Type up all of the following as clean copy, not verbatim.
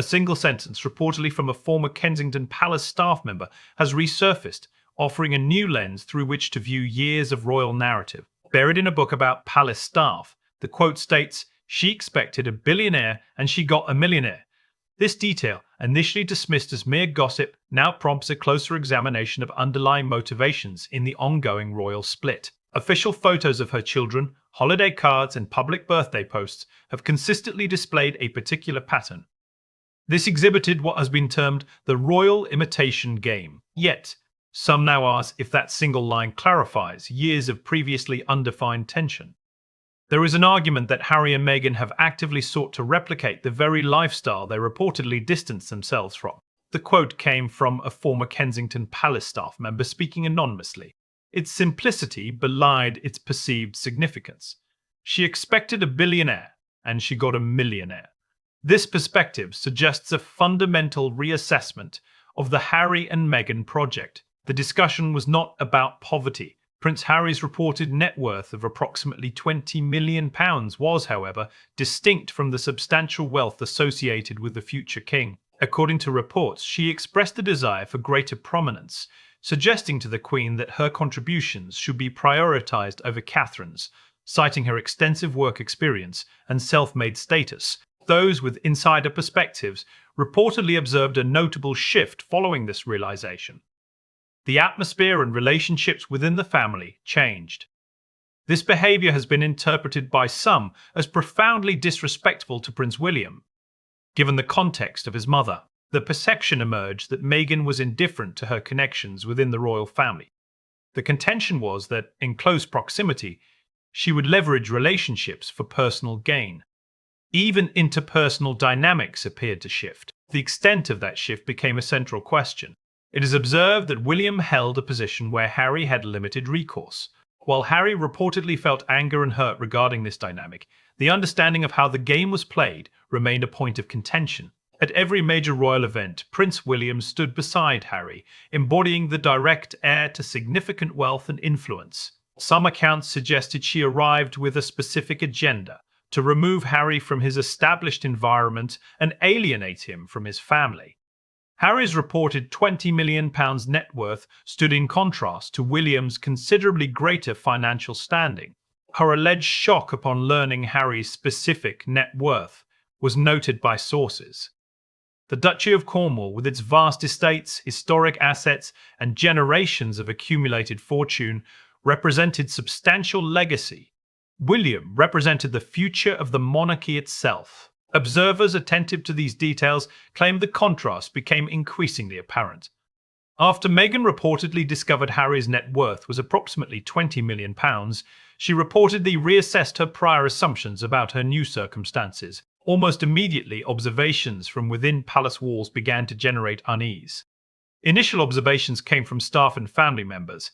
A single sentence, reportedly from a former Kensington Palace staff member, has resurfaced, offering a new lens through which to view years of royal narrative. Buried in a book about palace staff, the quote states, "She expected a billionaire and she got a millionaire." This detail, initially dismissed as mere gossip, now prompts a closer examination of underlying motivations in the ongoing royal split. Official photos of her children, holiday cards, and public birthday posts have consistently displayed a particular pattern. This exhibited what has been termed the royal imitation game. Yet, some now ask if that single line clarifies years of previously undefined tension. There is an argument that Harry and Meghan have actively sought to replicate the very lifestyle they reportedly distanced themselves from. The quote came from a former Kensington Palace staff member speaking anonymously. Its simplicity belied its perceived significance. She expected a billionaire, and she got a millionaire. This perspective suggests a fundamental reassessment of the Harry and Meghan project. The discussion was not about poverty. Prince Harry's reported net worth of approximately £20 million was, however, distinct from the substantial wealth associated with the future king. According to reports, she expressed a desire for greater prominence, suggesting to the Queen that her contributions should be prioritised over Catherine's, citing her extensive work experience and self-made status. Those with insider perspectives reportedly observed a notable shift following this realisation. The atmosphere and relationships within the family changed. This behaviour has been interpreted by some as profoundly disrespectful to Prince William. Given the context of his mother, the perception emerged that Meghan was indifferent to her connections within the royal family. The contention was that, in close proximity, she would leverage relationships for personal gain. Even interpersonal dynamics appeared to shift. The extent of that shift became a central question. It is observed that William held a position where Harry had limited recourse. While Harry reportedly felt anger and hurt regarding this dynamic, the understanding of how the game was played remained a point of contention. At every major royal event, Prince William stood beside Harry, embodying the direct heir to significant wealth and influence. Some accounts suggested she arrived with a specific agenda: to remove Harry from his established environment and alienate him from his family. Harry's reported £20 million net worth stood in contrast to William's considerably greater financial standing. Her alleged shock upon learning Harry's specific net worth was noted by sources. The Duchy of Cornwall, with its vast estates, historic assets, and generations of accumulated fortune, represented substantial legacy. William represented the future of the monarchy itself. Observers attentive to these details claimed the contrast became increasingly apparent. After Meghan reportedly discovered Harry's net worth was approximately £20 million, she reportedly reassessed her prior assumptions about her new circumstances. Almost immediately, observations from within palace walls began to generate unease. Initial observations came from staff and family members.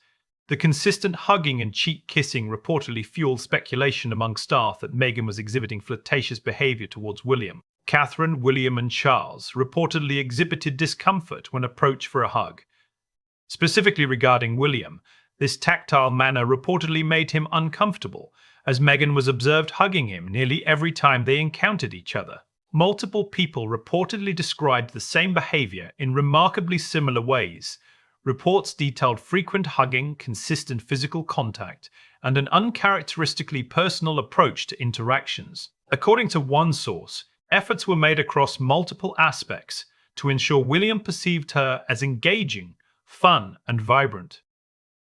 The consistent hugging and cheek kissing reportedly fueled speculation among staff that Meghan was exhibiting flirtatious behaviour towards William. Catherine, William and Charles reportedly exhibited discomfort when approached for a hug. Specifically regarding William, this tactile manner reportedly made him uncomfortable, as Meghan was observed hugging him nearly every time they encountered each other. Multiple people reportedly described the same behaviour in remarkably similar ways. Reports detailed frequent hugging, consistent physical contact, and an uncharacteristically personal approach to interactions. According to one source, efforts were made across multiple aspects to ensure William perceived her as engaging, fun, and vibrant.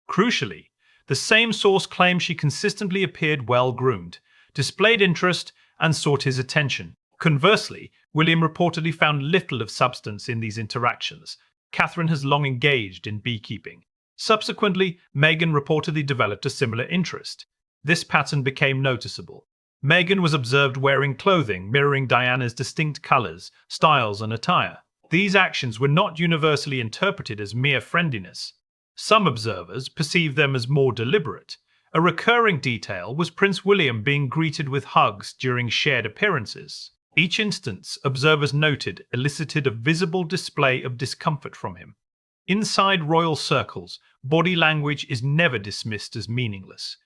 Crucially, the same source claimed she consistently appeared well-groomed, displayed interest, and sought his attention. Conversely, William reportedly found little of substance in these interactions. Catherine has long engaged in beekeeping. Subsequently, Meghan reportedly developed a similar interest. This pattern became noticeable. Meghan was observed wearing clothing mirroring Diana's distinct colours, styles, and attire. These actions were not universally interpreted as mere friendliness. Some observers perceived them as more deliberate. A recurring detail was Prince William being greeted with hugs during shared appearances. Each instance, observers noted, elicited a visible display of discomfort from him. Inside royal circles, body language is never dismissed as meaningless.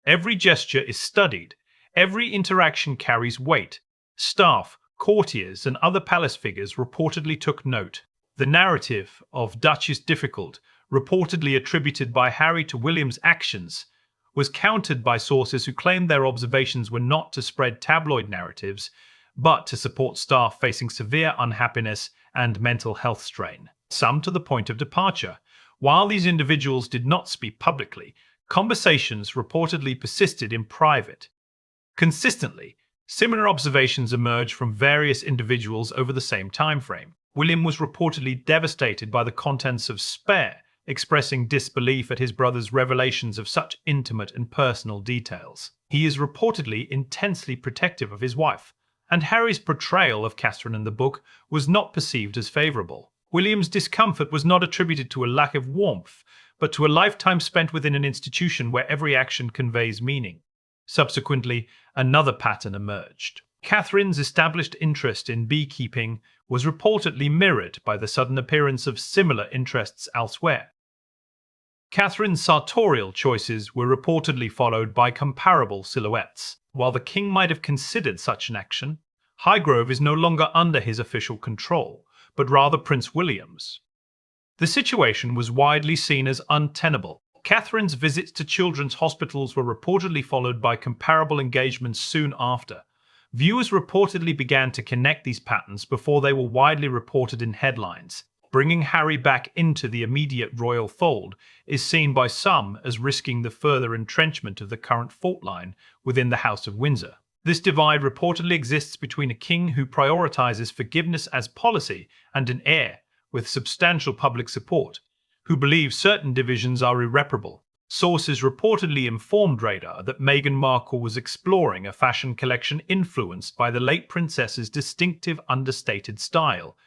Every gesture is studied. Every interaction carries weight. Staff, Courtiers and other palace figures reportedly took note. The narrative of Duchess Difficult, reportedly attributed by Harry to William's actions, was countered by sources who claimed their observations were not to spread tabloid narratives, but to support staff facing severe unhappiness and mental health strain, some to the point of departure. While these individuals did not speak publicly, conversations reportedly persisted in private. Consistently, similar observations emerged from various individuals over the same time frame. William was reportedly devastated by the contents of Spare, expressing disbelief at his brother's revelations of such intimate and personal details. He is reportedly intensely protective of his wife, and Harry's portrayal of Catherine in the book was not perceived as favourable. William's discomfort was not attributed to a lack of warmth, but to a lifetime spent within an institution where every action conveys meaning. Subsequently, another pattern emerged. Catherine's established interest in beekeeping was reportedly mirrored by the sudden appearance of similar interests elsewhere. Catherine's sartorial choices were reportedly followed by comparable silhouettes. While the king might have considered such an action, Highgrove is no longer under his official control, but rather Prince William's. The situation was widely seen as untenable. Catherine's visits to children's hospitals were reportedly followed by comparable engagements soon after. Viewers reportedly began to connect these patterns before they were widely reported in headlines. Bringing Harry back into the immediate royal fold is seen by some as risking the further entrenchment of the current fault line within the House of Windsor. This divide reportedly exists between a king who prioritizes forgiveness as policy and an heir with substantial public support, who believes certain divisions are irreparable. Sources reportedly informed Radar that Meghan Markle was exploring a fashion collection influenced by the late princess's distinctive understated style,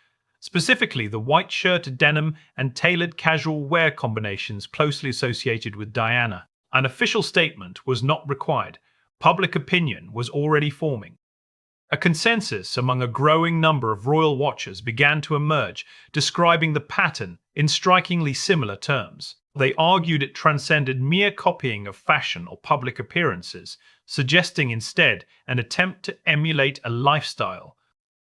specifically the white-shirted denim and tailored casual wear combinations closely associated with Diana. An official statement was not required. Public opinion was already forming. A consensus among a growing number of royal watchers began to emerge, describing the pattern in strikingly similar terms. They argued it transcended mere copying of fashion or public appearances, suggesting instead an attempt to emulate a lifestyle.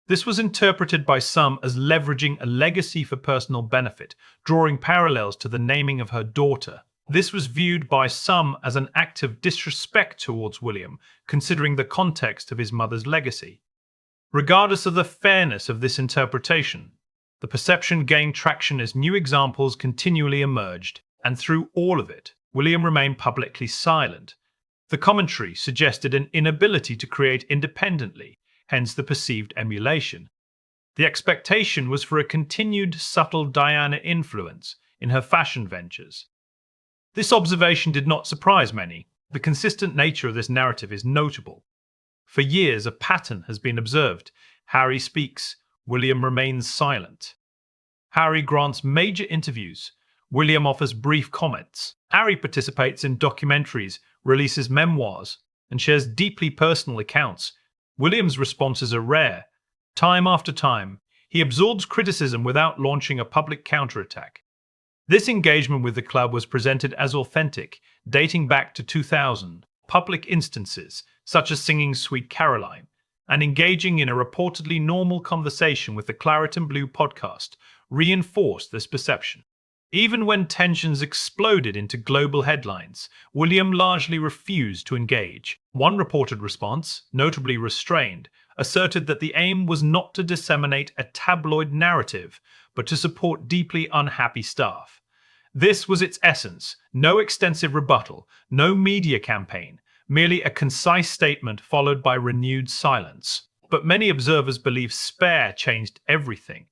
This was interpreted by some as leveraging a legacy for personal benefit, drawing parallels to the naming of her daughter. This was viewed by some as an act of disrespect towards William, considering the context of his mother's legacy. Regardless of the fairness of this interpretation, the perception gained traction as new examples continually emerged, and through all of it, William remained publicly silent. The commentary suggested an inability to create independently, hence the perceived emulation. The expectation was for a continued subtle Diana influence in her fashion ventures. This observation did not surprise many. The consistent nature of this narrative is notable. For years, a pattern has been observed. Harry speaks, William remains silent. Harry grants major interviews. William offers brief comments. Harry participates in documentaries, releases memoirs, and shares deeply personal accounts. William's responses are rare. Time after time, he absorbs criticism without launching a public counterattack. This engagement with the club was presented as authentic, dating back to 2000. Public instances, such as singing Sweet Caroline, and engaging in a reportedly normal conversation with the Claret and Blue podcast, reinforced this perception. Even when tensions exploded into global headlines, William largely refused to engage. One reported response, notably restrained, asserted that the aim was not to disseminate a tabloid narrative, but to support deeply unhappy staff. This was its essence: no extensive rebuttal, no media campaign, merely a concise statement followed by renewed silence. But many observers believe Spare changed everything.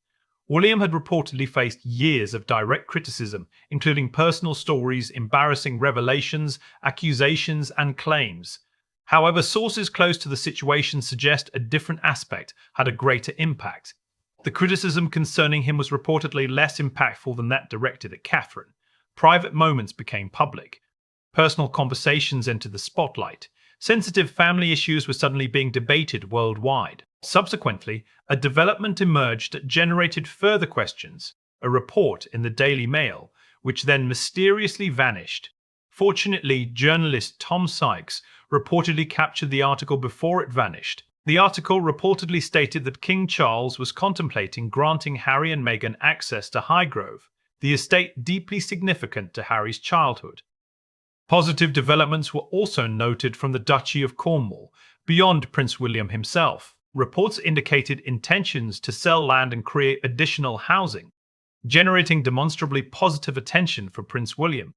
William had reportedly faced years of direct criticism, including personal stories, embarrassing revelations, accusations, and claims. However, sources close to the situation suggest a different aspect had a greater impact. The criticism concerning him was reportedly less impactful than that directed at Catherine. Private moments became public. Personal conversations entered the spotlight. Sensitive family issues were suddenly being debated worldwide. Subsequently, a development emerged that generated further questions, a report in the Daily Mail, which then mysteriously vanished. Fortunately, journalist Tom Sykes reportedly captured the article before it vanished. The article reportedly stated that King Charles was contemplating granting Harry and Meghan access to Highgrove, the estate deeply significant to Harry's childhood. Positive developments were also noted from the Duchy of Cornwall, beyond Prince William himself. Reports indicated intentions to sell land and create additional housing, generating demonstrably positive attention for Prince William.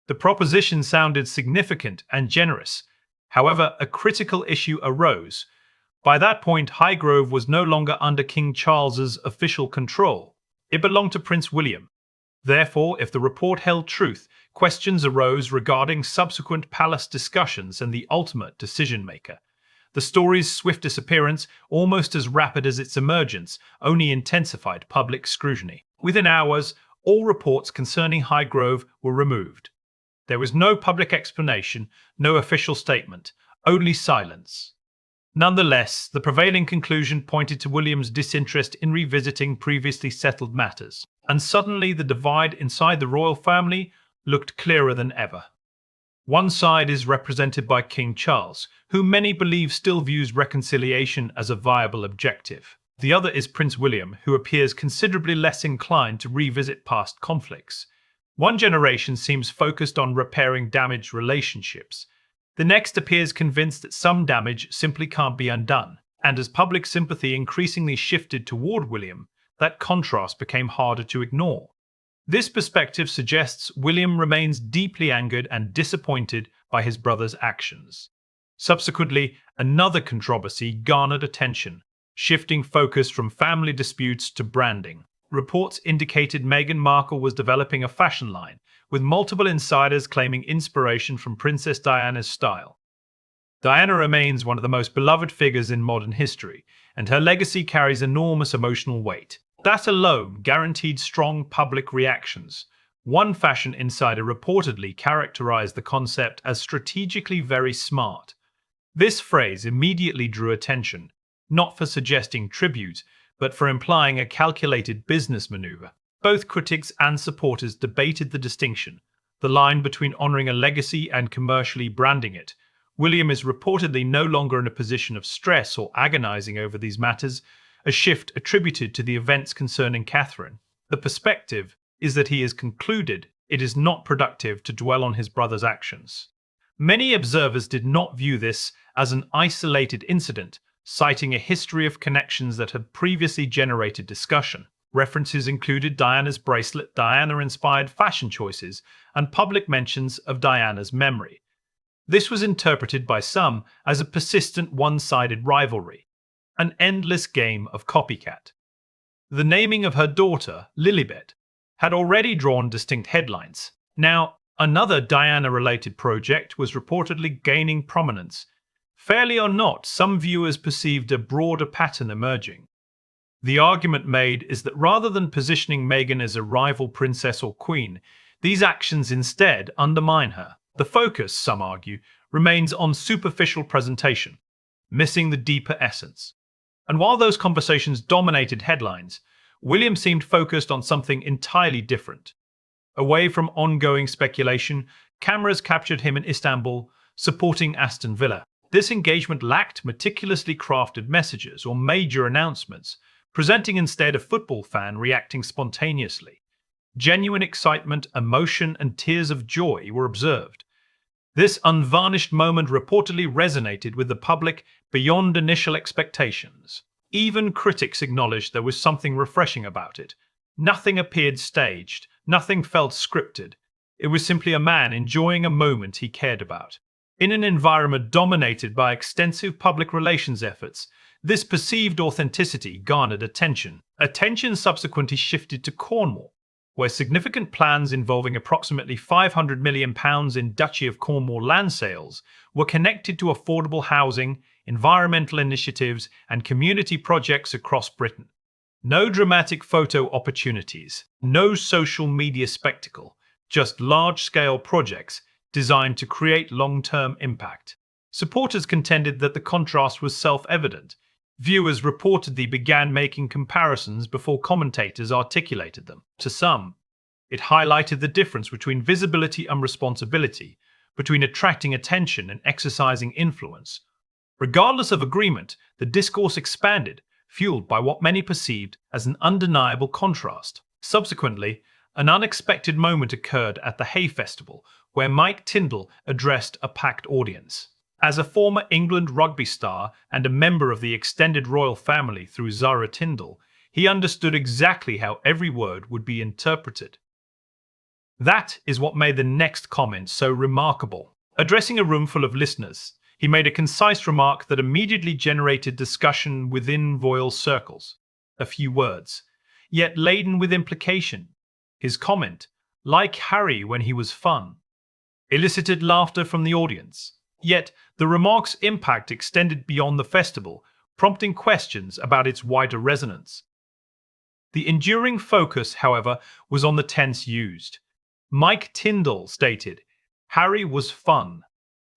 The proposition sounded significant and generous. However, a critical issue arose. By that point, Highgrove was no longer under King Charles's official control. It belonged to Prince William. Therefore, if the report held truth, questions arose regarding subsequent palace discussions and the ultimate decision-maker. The story's swift disappearance, almost as rapid as its emergence, only intensified public scrutiny. Within hours, all reports concerning Highgrove were removed. There was no public explanation, no official statement, only silence. Nonetheless, the prevailing conclusion pointed to William's disinterest in revisiting previously settled matters, and suddenly the divide inside the royal family looked clearer than ever. One side is represented by King Charles, who many believe still views reconciliation as a viable objective. The other is Prince William, who appears considerably less inclined to revisit past conflicts. One generation seems focused on repairing damaged relationships. The next appears convinced that some damage simply can't be undone. And as public sympathy increasingly shifted toward William, that contrast became harder to ignore. This perspective suggests William remains deeply angered and disappointed by his brother's actions. Subsequently, another controversy garnered attention, shifting focus from family disputes to branding. Reports indicated Meghan Markle was developing a fashion line, with multiple insiders claiming inspiration from Princess Diana's style. Diana remains one of the most beloved figures in modern history, and her legacy carries enormous emotional weight. That alone guaranteed strong public reactions. One fashion insider reportedly characterized the concept as strategically very smart. This phrase immediately drew attention, not for suggesting tribute, but for implying a calculated business maneuver. Both critics and supporters debated the distinction, the line between honoring a legacy and commercially branding it. William is reportedly no longer in a position of stress or agonizing over these matters, a shift attributed to the events concerning Catherine. The perspective is that he has concluded it is not productive to dwell on his brother's actions. Many observers did not view this as an isolated incident, citing a history of connections that had previously generated discussion. References included Diana's bracelet, Diana-inspired fashion choices, and public mentions of Diana's memory. This was interpreted by some as a persistent one-sided rivalry, an endless game of copycat. The naming of her daughter, Lilibet, had already drawn distinct headlines. Now, another Diana-related project was reportedly gaining prominence. Fairly or not, some viewers perceived a broader pattern emerging. The argument made is that rather than positioning Meghan as a rival princess or queen, these actions instead undermine her. The focus, some argue, remains on superficial presentation, missing the deeper essence. And while those conversations dominated headlines, William seemed focused on something entirely different. Away from ongoing speculation, cameras captured him in Istanbul, supporting Aston Villa. This engagement lacked meticulously crafted messages or major announcements, presenting instead a football fan reacting spontaneously. Genuine excitement, emotion, and tears of joy were observed. This unvarnished moment reportedly resonated with the public beyond initial expectations. Even critics acknowledged there was something refreshing about it. Nothing appeared staged, nothing felt scripted. It was simply a man enjoying a moment he cared about. In an environment dominated by extensive public relations efforts, this perceived authenticity garnered attention. Attention subsequently shifted to Cornwall, where significant plans involving approximately £500 million in Duchy of Cornwall land sales were connected to affordable housing, environmental initiatives, and community projects across Britain. No dramatic photo opportunities, no social media spectacle, just large-scale projects designed to create long-term impact. Supporters contended that the contrast was self-evident. Viewers reportedly began making comparisons before commentators articulated them. To some, it highlighted the difference between visibility and responsibility, between attracting attention and exercising influence. Regardless of agreement, the discourse expanded, fueled by what many perceived as an undeniable contrast. Subsequently, an unexpected moment occurred at the Hay Festival, where Mike Tyndall addressed a packed audience. As a former England rugby star and a member of the extended royal family through Zara Tyndall, he understood exactly how every word would be interpreted. That is what made the next comment so remarkable. Addressing a room full of listeners, he made a concise remark that immediately generated discussion within royal circles. A few words, yet laden with implication. His comment, "like Harry when he was fun," elicited laughter from the audience. Yet the remark's impact extended beyond the festival, prompting questions about its wider resonance. The enduring focus, however, was on the tense used. Mike Tyndall stated, "Harry was fun,"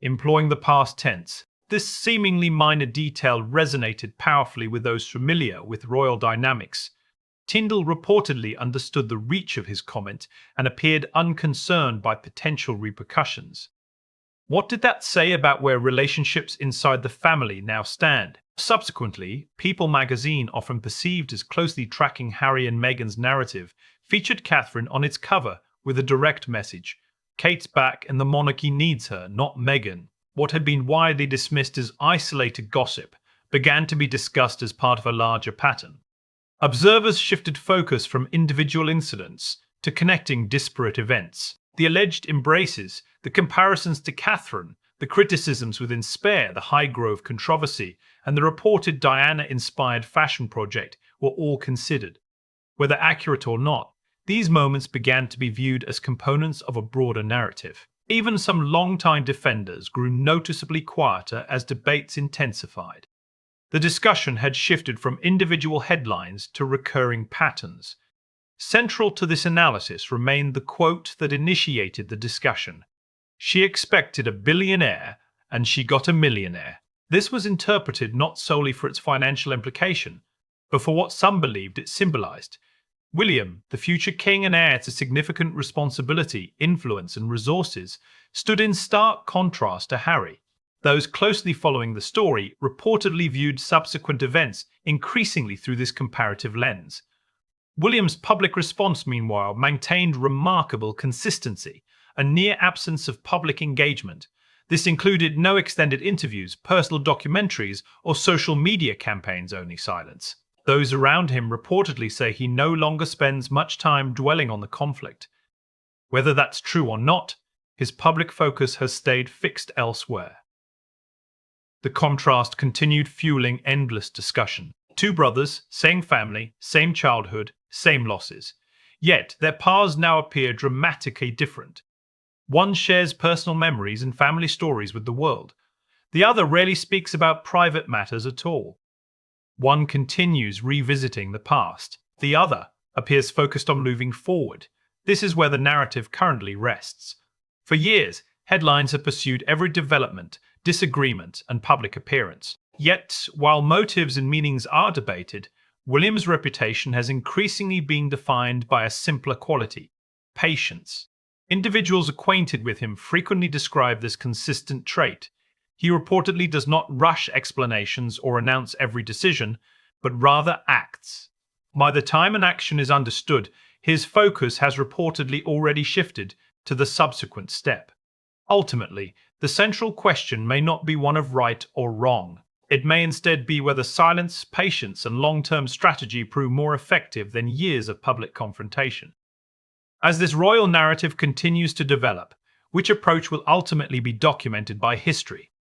employing the past tense. This seemingly minor detail resonated powerfully with those familiar with royal dynamics. Tyndall reportedly understood the reach of his comment and appeared unconcerned by potential repercussions. What did that say about where relationships inside the family now stand? Subsequently, People magazine, often perceived as closely tracking Harry and Meghan's narrative, featured Catherine on its cover with a direct message: "Kate's back and the monarchy needs her, not Meghan." What had been widely dismissed as isolated gossip began to be discussed as part of a larger pattern. Observers shifted focus from individual incidents to connecting disparate events. The alleged embraces, the comparisons to Catherine, the criticisms within Spare, the Highgrove controversy, and the reported Diana-inspired fashion project were all considered. Whether accurate or not, these moments began to be viewed as components of a broader narrative. Even some longtime defenders grew noticeably quieter as debates intensified. The discussion had shifted from individual headlines to recurring patterns. Central to this analysis remained the quote that initiated the discussion: "She expected a billionaire, and she got a millionaire." This was interpreted not solely for its financial implication, but for what some believed it symbolized. William, the future king and heir to significant responsibility, influence, and resources, stood in stark contrast to Harry. Those closely following the story reportedly viewed subsequent events increasingly through this comparative lens. William's public response, meanwhile, maintained remarkable consistency, a near absence of public engagement. This included no extended interviews, personal documentaries, or social media campaigns, only silence. Those around him reportedly say he no longer spends much time dwelling on the conflict. Whether that's true or not, his public focus has stayed fixed elsewhere. The contrast continued, fueling endless discussion. Two brothers, same family, same childhood, same losses. Yet their paths now appear dramatically different. One shares personal memories and family stories with the world. The other rarely speaks about private matters at all. One continues revisiting the past. The other appears focused on moving forward. This is where the narrative currently rests. For years, headlines have pursued every development, disagreement, and public appearance. Yet, while motives and meanings are debated, William's reputation has increasingly been defined by a simpler quality: patience. Individuals acquainted with him frequently describe this consistent trait. He reportedly does not rush explanations or announce every decision, but rather acts. By the time an action is understood, his focus has reportedly already shifted to the subsequent step. Ultimately, the central question may not be one of right or wrong. It may instead be whether silence, patience, and long-term strategy prove more effective than years of public confrontation. As this royal narrative continues to develop, which approach will ultimately be documented by history?